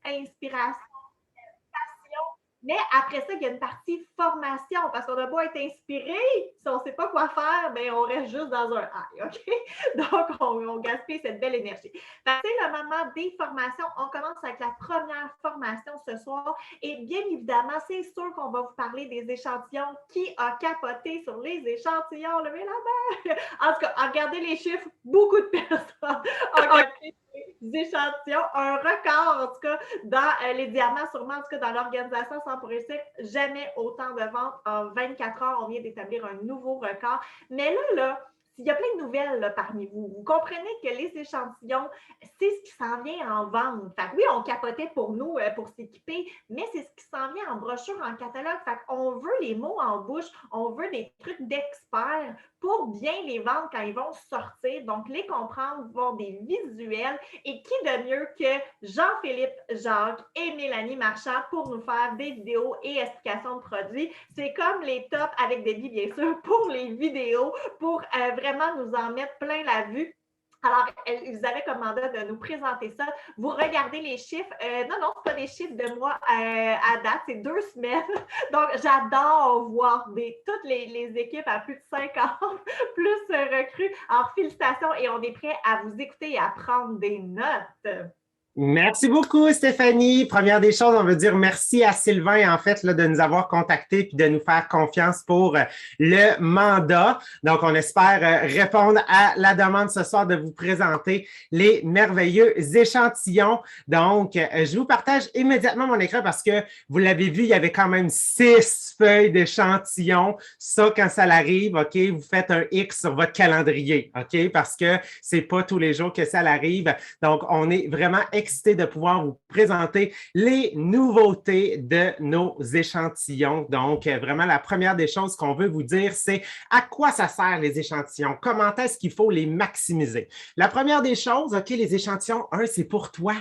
inspiration. Mais après ça, il y a une partie formation, parce qu'on a beau être inspiré, si on ne sait pas quoi faire, bien, on reste juste dans un high, OK? Donc, on gaspille cette belle énergie. C'est le moment des formations. On commence avec la première formation ce soir. Et bien évidemment, c'est sûr qu'on va vous parler des échantillons. Qui a capoté sur les échantillons? Levez la main! En tout cas, regardez les chiffres, beaucoup de personnes ont capoté des échantillons. Un record, en tout cas, dans les diamants, sûrement, en tout cas, dans l'organisation 100 pour réussir, jamais autant de ventes en 24 heures. On vient d'établir un nouveau record. Mais là, il y a plein de nouvelles là, parmi vous. Vous comprenez que les échantillons, c'est ce qui s'en vient en vente. Fait que oui, on capotait pour nous, pour s'équiper, mais c'est ce qui s'en vient en brochure, en catalogue. Fait qu'on veut les mots en bouche, on veut des trucs d'experts pour bien les vendre quand ils vont sortir. Donc, les comprendre, voir des visuels. Et qui de mieux que Jean-Philippe Jacques et Mélanie Marchand pour nous faire des vidéos et explications de produits. C'est comme les tops avec Debbie, bien sûr, pour les vidéos, pour vraiment nous en mettre plein la vue. Alors, ils avaient commandé de nous présenter ça. Vous regardez les chiffres. Non, ce n'est pas des chiffres de moi à date, c'est 2 semaines. Donc, j'adore voir toutes les équipes à plus de 50, plus recrues. Alors, félicitations et on est prêt à vous écouter et à prendre des notes. Merci beaucoup, Stéphanie. Première des choses, on veut dire merci à Sylvain, en fait, là, de nous avoir contactés puis de nous faire confiance pour le mandat. Donc, on espère répondre à la demande ce soir de vous présenter les merveilleux échantillons. Donc, je vous partage immédiatement mon écran parce que vous l'avez vu, il y avait quand même 6 feuilles d'échantillons. Ça, quand ça arrive, OK, vous faites un X sur votre calendrier, OK, parce que c'est pas tous les jours que ça arrive. Donc, on est vraiment excité de pouvoir vous présenter les nouveautés de nos échantillons. Donc, vraiment, la première des choses qu'on veut vous dire, c'est à quoi ça sert les échantillons? Comment est-ce qu'il faut les maximiser? La première des choses, OK, les échantillons, c'est pour toi.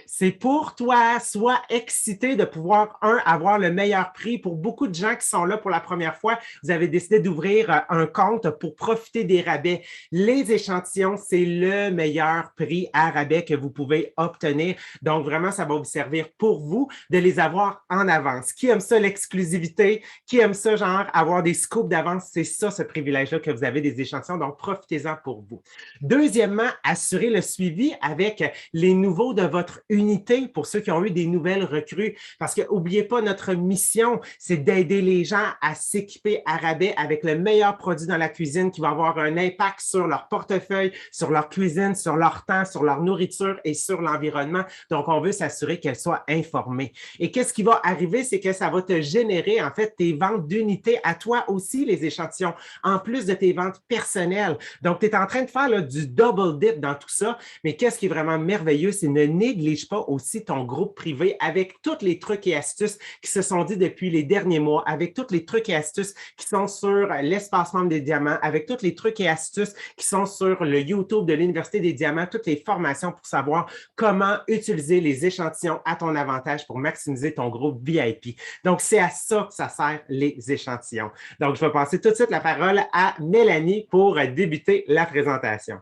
C'est pour toi, sois excité de pouvoir, avoir le meilleur prix. Pour beaucoup de gens qui sont là pour la première fois, vous avez décidé d'ouvrir un compte pour profiter des rabais. Les échantillons, c'est le meilleur prix à rabais que vous pouvez obtenir. Donc, vraiment, ça va vous servir pour vous de les avoir en avance. Qui aime ça, l'exclusivité? Qui aime ça, genre, avoir des scoops d'avance? C'est ça, ce privilège-là que vous avez des échantillons. Donc, profitez-en pour vous. Deuxièmement, assurez le suivi avec les nouveaux de votre unité pour ceux qui ont eu des nouvelles recrues. Parce que n'oubliez pas, notre mission, c'est d'aider les gens à s'équiper à rabais avec le meilleur produit dans la cuisine qui va avoir un impact sur leur portefeuille, sur leur cuisine, sur leur temps, sur leur nourriture et sur l'environnement. Donc, on veut s'assurer qu'elles soient informées. Et qu'est-ce qui va arriver? C'est que ça va te générer, en fait, tes ventes d'unités à toi aussi, les échantillons, en plus de tes ventes personnelles. Donc, tu es en train de faire là, du double dip dans tout ça. Mais qu'est-ce qui est vraiment merveilleux? C'est ne néglige pas aussi ton groupe privé avec tous les trucs et astuces qui se sont dit depuis les derniers mois, avec tous les trucs et astuces qui sont sur l'espace membre des diamants, avec tous les trucs et astuces qui sont sur le YouTube de l'Université des diamants, toutes les formations pour savoir comment utiliser les échantillons à ton avantage pour maximiser ton groupe VIP. Donc, c'est à ça que ça sert les échantillons. Donc, je vais passer tout de suite la parole à Mélanie pour débuter la présentation.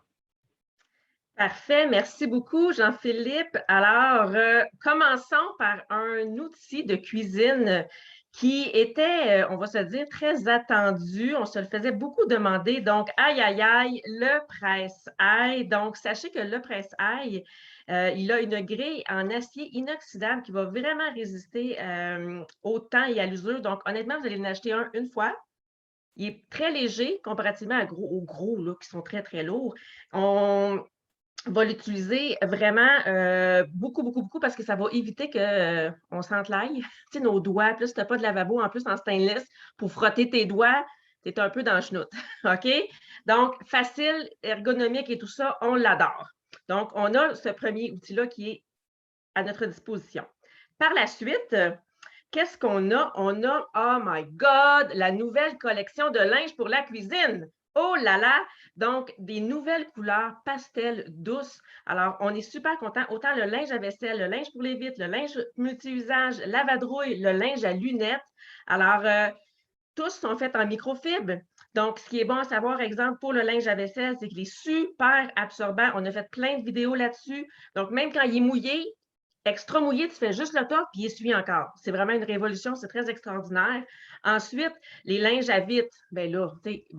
Parfait, merci beaucoup Jean-Philippe. Alors, commençons par un outil de cuisine qui était, on va se dire, très attendu. On se le faisait beaucoup demander. Donc, aïe, aïe, aïe, le presse-ail. Donc, sachez que le presse-ail, il a une grille en acier inoxydable qui va vraiment résister au temps et à l'usure. Donc, honnêtement, vous allez en acheter un une fois. Il est très léger comparativement aux gros là, qui sont très, très lourds. On va l'utiliser vraiment beaucoup, beaucoup, beaucoup parce que ça va éviter qu'on sente l'ail. Tu sais, nos doigts, plus tu n'as pas de lavabo en plus en stainless pour frotter tes doigts, tu es un peu dans le chenoute. OK? Donc, facile, ergonomique et tout ça, on l'adore. Donc, on a ce premier outil-là qui est à notre disposition. Par la suite, qu'est-ce qu'on a? On a, oh my God, la nouvelle collection de linge pour la cuisine. Oh là là! Donc, des nouvelles couleurs pastel douces. Alors, on est super content. Autant le linge à vaisselle, le linge pour les vitres, le linge multi-usage, la vadrouille, le linge à lunettes. Alors, tous sont faits en microfibre. Donc, ce qui est bon à savoir, exemple, pour le linge à vaisselle, c'est qu'il est super absorbant. On a fait plein de vidéos là-dessus. Donc, même quand il est mouillé, Extra mouillé, tu fais juste le top, puis essuie encore. C'est vraiment une révolution, c'est très extraordinaire. Ensuite, les linges à vitre. Bien là,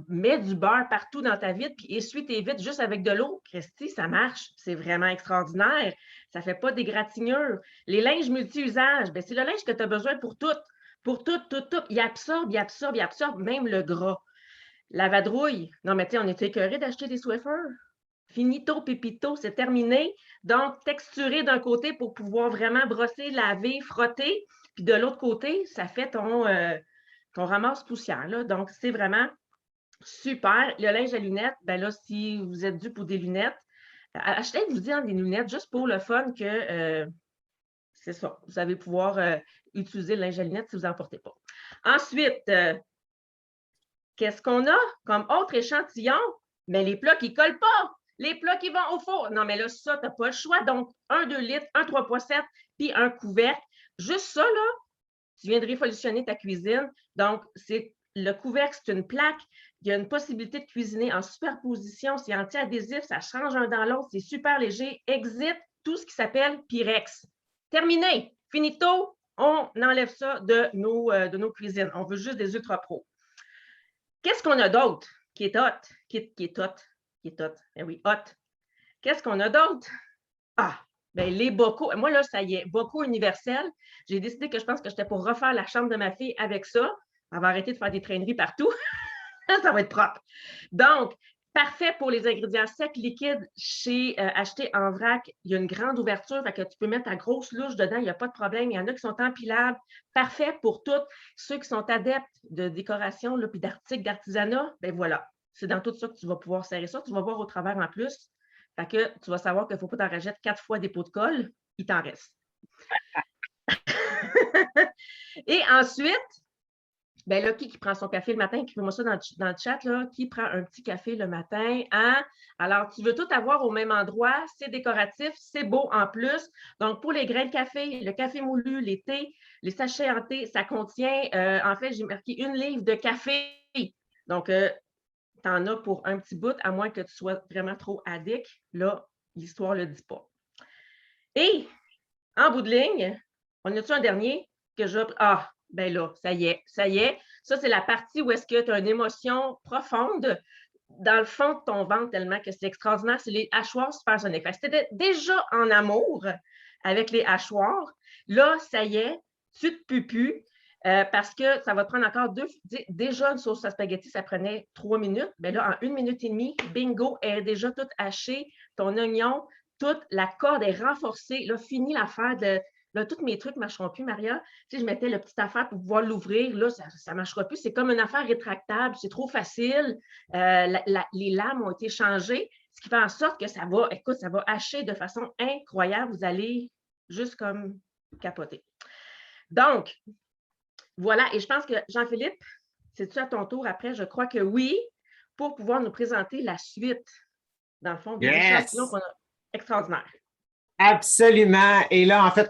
mets du beurre partout dans ta vitre, puis essuie tes vitres juste avec de l'eau. Christy, ça marche. C'est vraiment extraordinaire. Ça ne fait pas d'égratignure. Les linges multi-usages, c'est le linge que tu as besoin pour tout. Pour tout. Il absorbe, même le gras. La vadrouille. Non, mais tu sais, on était écœurés d'acheter des Swiffer. Finito, pépito, c'est terminé. Donc, texturer d'un côté pour pouvoir vraiment brosser, laver, frotter. Puis de l'autre côté, ça fait ton ramasse poussière. Là. Donc, c'est vraiment super. Le linge à lunettes, ben là, si vous êtes dû pour des lunettes, achetez-vous des lunettes juste pour le fun que c'est ça. Vous allez pouvoir utiliser le linge à lunettes si vous n'en portez pas. Ensuite, qu'est-ce qu'on a comme autre échantillon? Mais les plats qui ne collent pas. Les plats qui vont au four. Non, mais là, ça, tu n'as pas le choix. Donc, un 2 litres, un 3,7, puis un couvercle. Juste ça, là, tu viens de révolutionner ta cuisine. Donc, le couvercle, c'est une plaque. Il y a une possibilité de cuisiner en superposition. C'est anti-adhésif, ça change un dans l'autre. C'est super léger. Exit tout ce qui s'appelle Pyrex. Terminé. Finito. On enlève ça de nos cuisines. On veut juste des ultra pros. Qu'est-ce qu'on a d'autre qui est hot? Qui est hot? Eh oui, hot. Qu'est-ce qu'on a d'autre? Ah, bien, les bocaux. Moi, là, ça y est, bocaux universels. J'ai décidé que je pense que j'étais pour refaire la chambre de ma fille avec ça. Elle va arrêter de faire des traîneries partout. Ça va être propre. Donc, parfait pour les ingrédients secs, liquides, achetés en vrac. Il y a une grande ouverture, fait que tu peux mettre ta grosse louche dedans, il n'y a pas de problème. Il y en a qui sont empilables. Parfait pour tous ceux qui sont adeptes de décoration puis d'articles d'artisanat. Bien voilà. C'est dans tout ça que tu vas pouvoir serrer ça. Tu vas voir au travers en plus. Fait que tu vas savoir qu'il ne faut pas t'en rajouter 4 fois des pots de colle. Il t'en reste. Et ensuite, bien là, qui prend son café le matin? Écrivez-moi ça dans le chat. Là. Qui prend un petit café le matin? Hein? Alors, tu veux tout avoir au même endroit. C'est décoratif. C'est beau en plus. Donc, pour les grains de café, le café moulu, les thés, les sachets en thé, ça contient, en fait, j'ai marqué 1 livre de café. Donc, tu en as pour un petit bout, à moins que tu sois vraiment trop addict. Là, l'histoire ne le dit pas. Et, en bout de ligne, on a-tu un dernier que je... Ah, ben là, ça y est. Ça, c'est la partie où est-ce que tu as une émotion profonde dans le fond de ton ventre tellement que c'est extraordinaire. C'est les hachoirs supersoniques. Fait que c'était déjà en amour avec les hachoirs. Là, ça y est, tu te pues plus. Parce que ça va te prendre encore déjà une sauce à spaghetti, ça prenait 3 minutes. Bien là, en 1 minute et demie, bingo, elle est déjà toute hachée. Ton oignon, toute la corde est renforcée. Là, fini l'affaire de... Là, tous mes trucs ne marcheront plus, Maria. Tu sais, je mettais la petite affaire pour pouvoir l'ouvrir. Là, ça ne marchera plus. C'est comme une affaire rétractable. C'est trop facile. Les lames ont été changées, ce qui fait en sorte que ça va hacher de façon incroyable. Vous allez juste comme capoter. Donc, voilà, et je pense que Jean-Philippe, c'est-tu à ton tour après? Je crois que oui, pour pouvoir nous présenter la suite, dans le fond, des échantillons qu'on a extraordinaires. Absolument. Et là, en fait,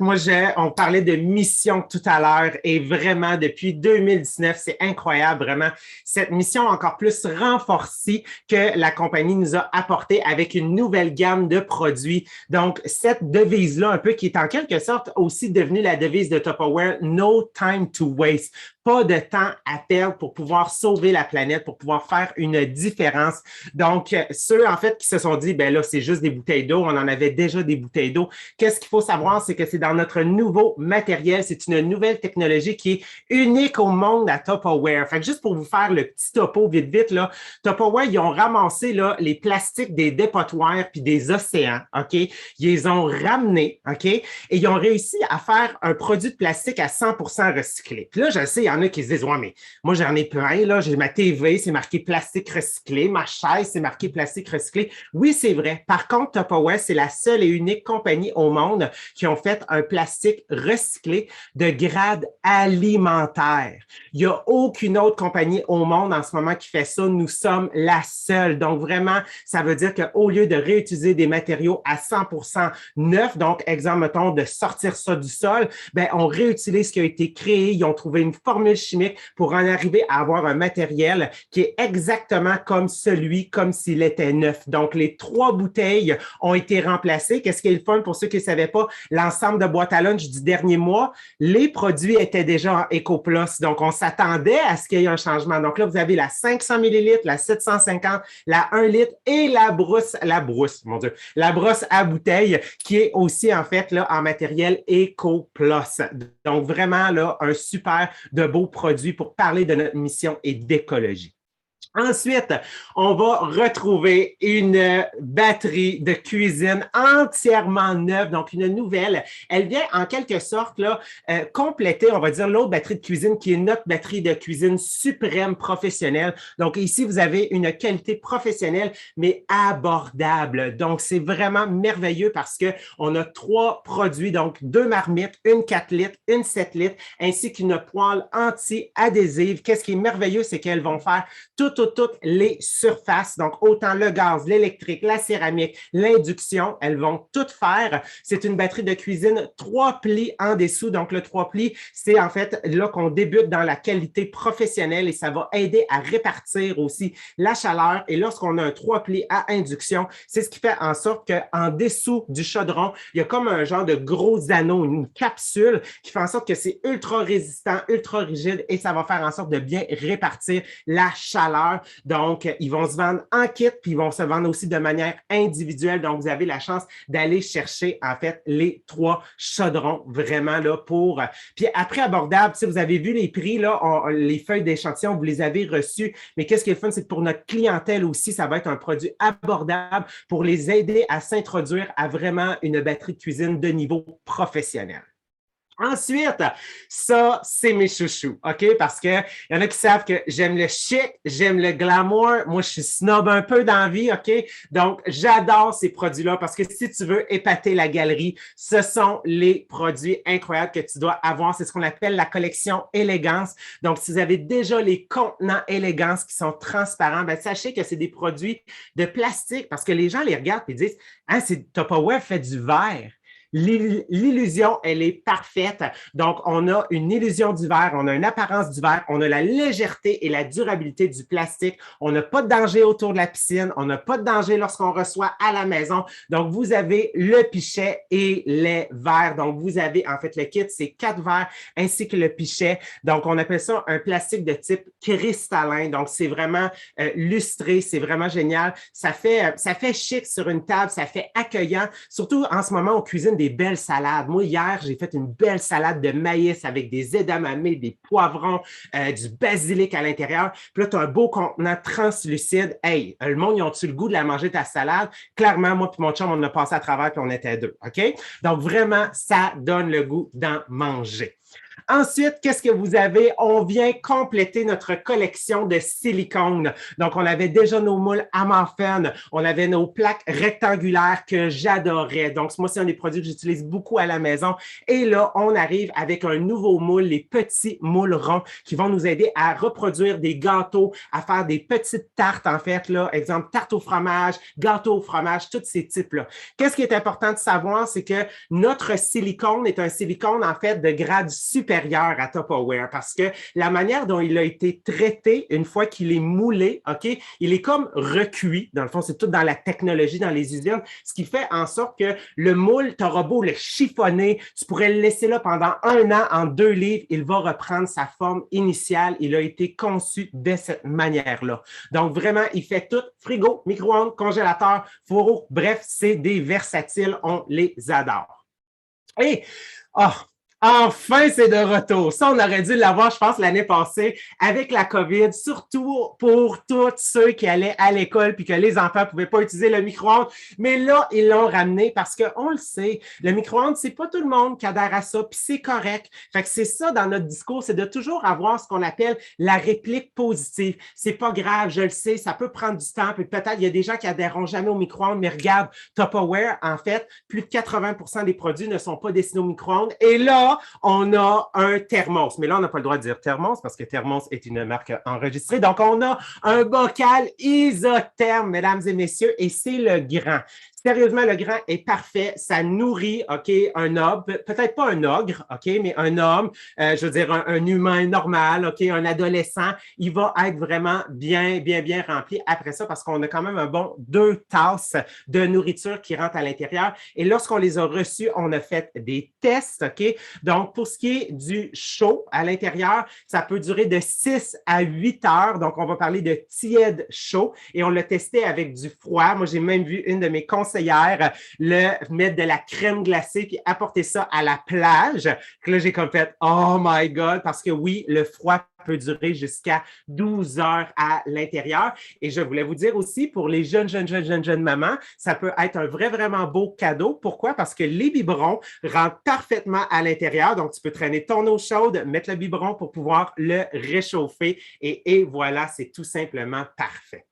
on parlait de mission tout à l'heure et vraiment, depuis 2019, c'est incroyable, vraiment, cette mission encore plus renforcée que la compagnie nous a apportée avec une nouvelle gamme de produits. Donc, cette devise-là, un peu, qui est en quelque sorte aussi devenue la devise de Tupperware, No Time to Waste. Pas de temps à perdre pour pouvoir sauver la planète, pour pouvoir faire une différence. Donc, ceux, en fait, qui se sont dit, ben là, c'est juste des bouteilles d'eau, on en avait déjà des bouteilles d'eau. Qu'est-ce qu'il faut savoir, c'est que c'est dans notre nouveau matériel, c'est une nouvelle technologie qui est unique au monde à Tupperware. Fait que juste pour vous faire le petit topo vite, là, Tupperware, ils ont ramassé là, les plastiques des dépotoirs puis des océans, OK? Ils les ont ramenés, OK? Et ils ont réussi à faire un produit de plastique à 100% recyclé. Puis là, je sais, il y en a qui se disent, ouais, mais moi, j'en ai plein, là, j'ai ma TV, c'est marqué plastique recyclé, ma chaise, c'est marqué plastique recyclé. Oui, c'est vrai. Par contre, Tupperware, c'est la seule et unique compagnie au monde qui ont fait un plastique recyclé de grade alimentaire. Il n'y a aucune autre compagnie au monde en ce moment qui fait ça. Nous sommes la seule. Donc, vraiment, ça veut dire qu'au lieu de réutiliser des matériaux à 100% neufs, donc, exemple, mettons, de sortir ça du sol, ben, on réutilise ce qui a été créé. Ils ont trouvé une formule formules chimiques pour en arriver à avoir un matériel qui est exactement comme s'il était neuf. Donc, les 3 bouteilles ont été remplacées. Qu'est-ce qui est le fun pour ceux qui ne savaient pas? L'ensemble de boîtes à lunch du dernier mois, les produits étaient déjà en EcoPlus. Donc, on s'attendait à ce qu'il y ait un changement. Donc là, vous avez la 500 ml, la 750, la 1 litre et la brosse à bouteille qui est aussi en fait là en matériel EcoPlus. Donc vraiment là un super de beau produit pour parler de notre mission et d'écologie. Ensuite, on va retrouver une batterie de cuisine entièrement neuve, donc une nouvelle. Elle vient en quelque sorte là, compléter, on va dire, l'autre batterie de cuisine qui est notre batterie de cuisine suprême professionnelle. Donc ici, vous avez une qualité professionnelle, mais abordable. Donc, c'est vraiment merveilleux parce qu'on a 3 produits, donc 2 marmites, une 4 litres, une 7 litres, ainsi qu'une poêle anti-adhésive. Qu'est-ce qui est merveilleux, c'est qu'elles vont faire toutes les surfaces, donc autant le gaz, l'électrique, la céramique, l'induction, elles vont toutes faire. C'est une batterie de cuisine 3 plis en dessous. Donc, le 3 plis, c'est en fait là qu'on débute dans la qualité professionnelle et ça va aider à répartir aussi la chaleur. Et lorsqu'on a un 3 plis à induction, c'est ce qui fait en sorte qu'en dessous du chaudron, il y a comme un genre de gros anneau, une capsule qui fait en sorte que c'est ultra résistant, ultra rigide et ça va faire en sorte de bien répartir la chaleur. Donc, ils vont se vendre en kit, puis ils vont se vendre aussi de manière individuelle. Donc, vous avez la chance d'aller chercher, en fait, les 3 chaudrons vraiment là pour… Puis après, abordable, tu sais, vous avez vu les prix, là, les feuilles d'échantillon, vous les avez reçues. Mais qu'est-ce qui est le fun, c'est que pour notre clientèle aussi, ça va être un produit abordable pour les aider à s'introduire à vraiment une batterie de cuisine de niveau professionnel. Ensuite, ça, c'est mes chouchous, OK? Parce qu'il y en a qui savent que j'aime le chic, j'aime le glamour. Moi, je suis snob un peu dans la vie, OK? Donc, j'adore ces produits-là parce que si tu veux épater la galerie, ce sont les produits incroyables que tu dois avoir. C'est ce qu'on appelle la collection Élégance. Donc, si vous avez déjà les contenants Élégance qui sont transparents, bien, sachez que c'est des produits de plastique parce que les gens les regardent et disent « Ah, c'est Tupperware fait du verre. » L'illusion, elle est parfaite. Donc, on a une illusion du verre, on a une apparence du verre, on a la légèreté et la durabilité du plastique. On n'a pas de danger autour de la piscine, on n'a pas de danger lorsqu'on reçoit à la maison. Donc, vous avez le pichet et les verres. Donc, vous avez en fait le kit, c'est 4 verres ainsi que le pichet. Donc, on appelle ça un plastique de type cristallin. Donc, c'est vraiment lustré, c'est vraiment génial. Ça fait chic sur une table, ça fait accueillant. Surtout en ce moment, on cuisine des belles salades. Moi, hier, j'ai fait une belle salade de maïs avec des edamame, des poivrons, du basilic à l'intérieur. Puis là, tu as un beau contenant translucide. Hey, le monde, ils ont-tu le goût de la manger, ta salade? Clairement, moi et mon chum, on a passé à travers puis on était 2. OK? Donc, vraiment, ça donne le goût d'en manger. Ensuite, qu'est-ce que vous avez? On vient compléter notre collection de silicone. Donc, on avait déjà nos moules Amalfen, on avait nos plaques rectangulaires que j'adorais. Donc, moi, c'est un des produits que j'utilise beaucoup à la maison. Et là, on arrive avec un nouveau moule, les petits moules ronds qui vont nous aider à reproduire des gâteaux, à faire des petites tartes, en fait, là, exemple, tarte au fromage, gâteau au fromage, tous ces types-là. Qu'est-ce qui est important de savoir, c'est que notre silicone est un silicone, en fait, de grade supérieur à Tupperware parce que la manière dont il a été traité une fois qu'il est moulé, OK, il est comme recuit. Dans le fond, c'est tout dans la technologie, dans les usines, ce qui fait en sorte que le moule, tu auras beau le chiffonner, tu pourrais le laisser là pendant 1 an en 2 livres, il va reprendre sa forme initiale. Il a été conçu de cette manière-là. Donc, vraiment, il fait tout, frigo, micro-ondes, congélateur, fourreau, bref, c'est des versatiles, on les adore. Et, enfin, c'est de retour. Ça, on aurait dû l'avoir, je pense, l'année passée avec la COVID, surtout pour tous ceux qui allaient à l'école puis que les enfants ne pouvaient pas utiliser le micro-ondes. Mais là, ils l'ont ramené parce qu'on le sait, le micro-ondes, c'est pas tout le monde qui adhère à ça, puis c'est correct. Fait que c'est ça dans notre discours, c'est de toujours avoir ce qu'on appelle la réplique positive. C'est pas grave, je le sais, ça peut prendre du temps, puis peut-être il y a des gens qui adhéreront jamais au micro-ondes, mais regarde, Tupperware, en fait, plus de 80% des produits ne sont pas destinés au micro-ondes. Et là, on a un thermos. Mais là, on n'a pas le droit de dire thermos parce que thermos est une marque enregistrée. Donc, on a un bocal isotherme, mesdames et messieurs, et c'est le grand. Sérieusement, le grain est parfait. Ça nourrit, OK, un homme, peut-être pas un ogre, OK, mais un homme, je veux dire un humain normal, OK, un adolescent. Il va être vraiment bien rempli après ça parce qu'on a quand même un bon 2 tasses de nourriture qui rentrent à l'intérieur. Et lorsqu'on les a reçus, on a fait des tests, OK? Donc, pour ce qui est du chaud à l'intérieur, ça peut durer de 6 à 8 heures. Donc, on va parler de tiède chaud et on l'a testé avec du froid. Moi, j'ai même vu une de mes conseillères mettre de la crème glacée puis apporter ça à la plage. Là, j'ai comme fait « Oh my God! » parce que oui, le froid peut durer jusqu'à 12 heures à l'intérieur. Et je voulais vous dire aussi, pour les jeunes mamans, ça peut être un vraiment beau cadeau. Pourquoi? Parce que les biberons rentrent parfaitement à l'intérieur. Donc, tu peux traîner ton eau chaude, mettre le biberon pour pouvoir le réchauffer. Et voilà, c'est tout simplement parfait.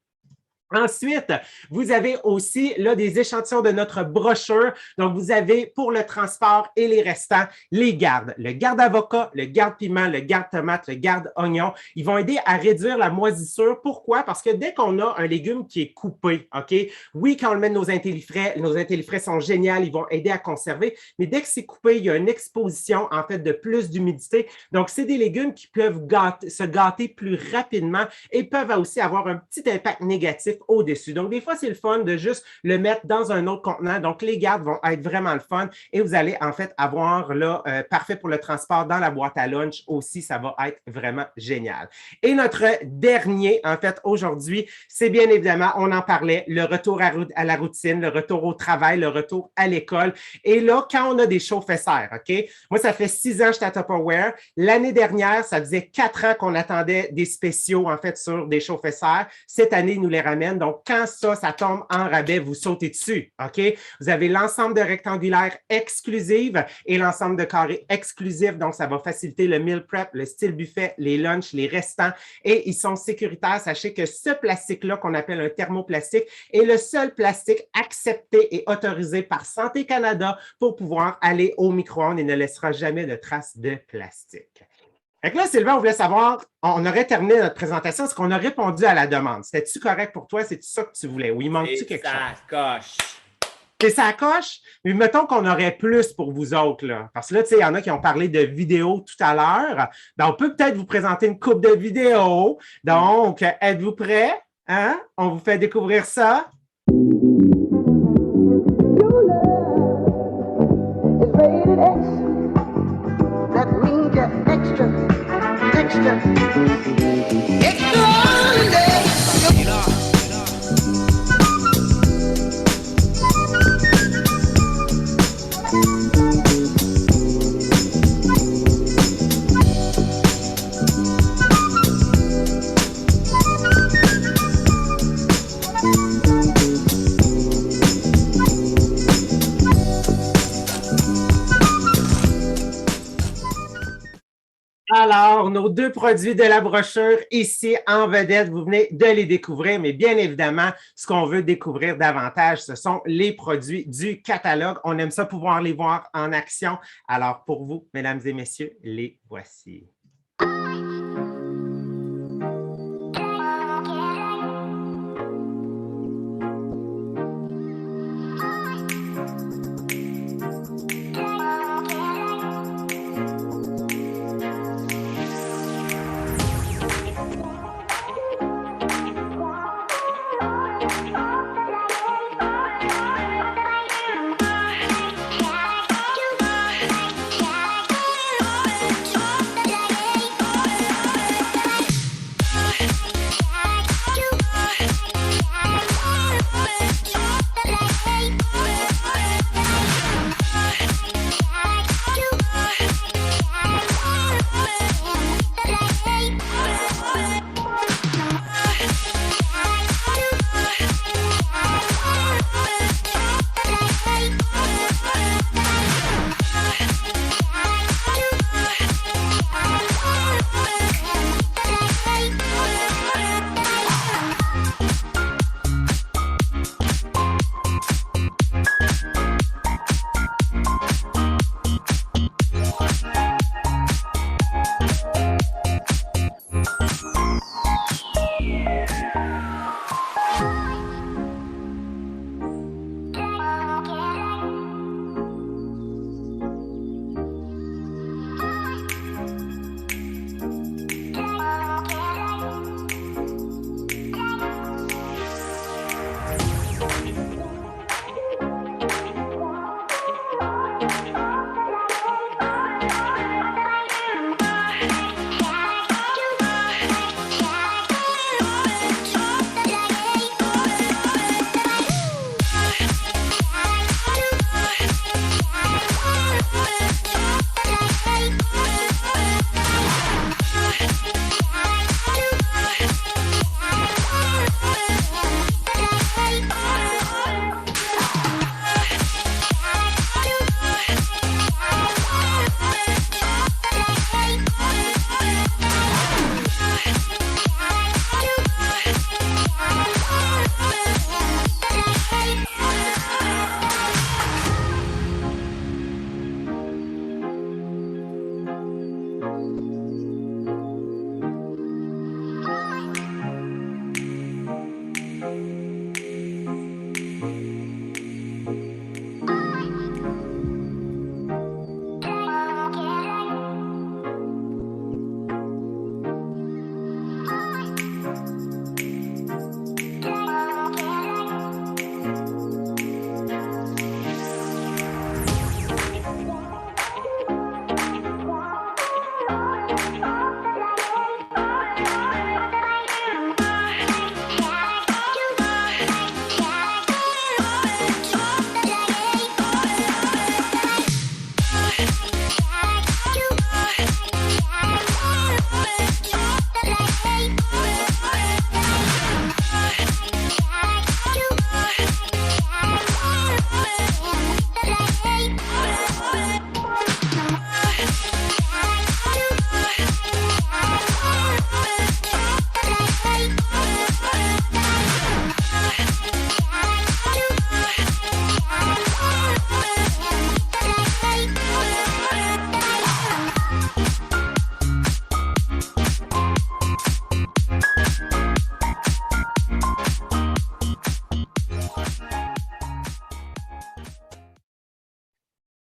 Ensuite, vous avez aussi là des échantillons de notre brochure. Donc, vous avez pour le transport et les restants, les gardes. Le garde avocat, le garde piment, le garde tomate, le garde oignon. Ils vont aider à réduire la moisissure. Pourquoi? Parce que dès qu'on a un légume qui est coupé, OK? Oui, quand on le met nos intellifrais sont géniaux, ils vont aider à conserver. Mais dès que c'est coupé, il y a une exposition, en fait, de plus d'humidité. Donc, c'est des légumes qui peuvent se gâter plus rapidement et peuvent aussi avoir un petit impact négatif au-dessus. Donc, des fois, c'est le fun de juste le mettre dans un autre contenant. Donc, les gardes vont être vraiment le fun et vous allez en fait avoir là, parfait pour le transport dans la boîte à lunch aussi. Ça va être vraiment génial. Et notre dernier, en fait, aujourd'hui, c'est bien évidemment, on en parlait, le retour à la routine, le retour au travail, le retour à l'école. Et là, quand on a des chauffe-serres, OK? Moi, ça fait 6 ans que j'étais à Tupperware. L'année dernière, ça faisait 4 ans qu'on attendait des spéciaux, en fait, sur des chauffe-serres. Cette année, ils nous les ramènent. Donc, quand ça tombe en rabais, vous sautez dessus, OK? Vous avez l'ensemble de rectangulaires exclusives et l'ensemble de carrés exclusifs. Donc, ça va faciliter le meal prep, le style buffet, les lunchs, les restants. Et ils sont sécuritaires. Sachez que ce plastique-là, qu'on appelle un thermoplastique, est le seul plastique accepté et autorisé par Santé Canada pour pouvoir aller au micro-ondes et ne laissera jamais de traces de plastique. Fait que là, Sylvain, on voulait savoir, on aurait terminé notre présentation, est-ce qu'on a répondu à la demande? C'était-tu correct pour toi? C'est-tu ça que tu voulais? Ou il manque-tu quelque chose? Coche. C'est ça coche? Mais mettons qu'on aurait plus pour vous autres, là. Parce que là, tu sais, il y en a qui ont parlé de vidéos tout à l'heure. Ben, on peut peut-être vous présenter une coupe de vidéos. Donc, êtes-vous prêts? Hein? On vous fait découvrir ça. Alors, nos 2 produits de la brochure ici en vedette, vous venez de les découvrir, mais bien évidemment, ce qu'on veut découvrir davantage, ce sont les produits du catalogue. On aime ça pouvoir les voir en action. Alors, pour vous, mesdames et messieurs, les voici.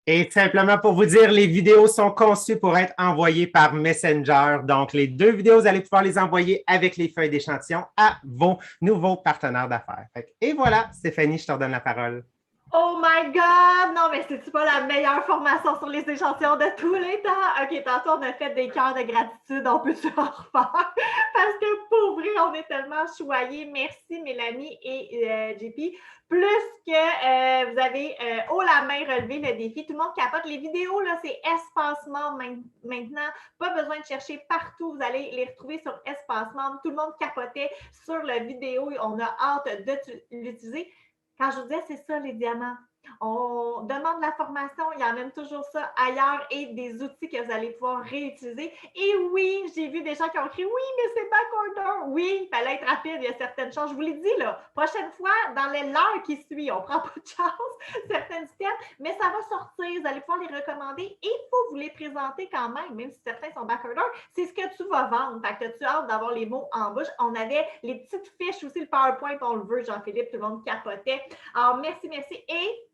Et simplement pour vous dire, les vidéos sont conçues pour être envoyées par Messenger. Donc, les 2 vidéos, vous allez pouvoir les envoyer avec les feuilles d'échantillon à vos nouveaux partenaires d'affaires. Et voilà, Stéphanie, je te redonne la parole. Oh my God! Non, mais c'est-tu pas la meilleure formation sur les échantillons de tous les temps? OK, tantôt, on a fait des cœurs de gratitude. On peut se refaire? Parce que pour vrai, on est tellement choyés. Merci, Mélanie et JP. Plus que vous avez haut la main relevé le défi. Tout le monde capote. Les vidéos, là, c'est espacement maintenant. Pas besoin de chercher partout. Vous allez les retrouver sur espacement. Tout le monde capotait sur la vidéo. On a hâte de l'utiliser. Quand je vous disais, c'est ça les diamants. On demande la formation, il y a même toujours ça ailleurs et des outils que vous allez pouvoir réutiliser. Et oui, j'ai vu des gens qui ont écrit oui, mais c'est backorder. Oui, il fallait être rapide, il y a certaines choses. Je vous l'ai dit, là, prochaine fois, dans l'heure qui suit, on ne prend pas de chance, certaines items, mais ça va sortir, vous allez pouvoir les recommander et il faut vous les présenter quand même si certains sont backorder. C'est ce que tu vas vendre. Fait que as-tu hâte d'avoir les mots en bouche? On avait les petites fiches aussi, le PowerPoint, on le veut, Jean-Philippe, tout le monde capotait. Alors, merci. Et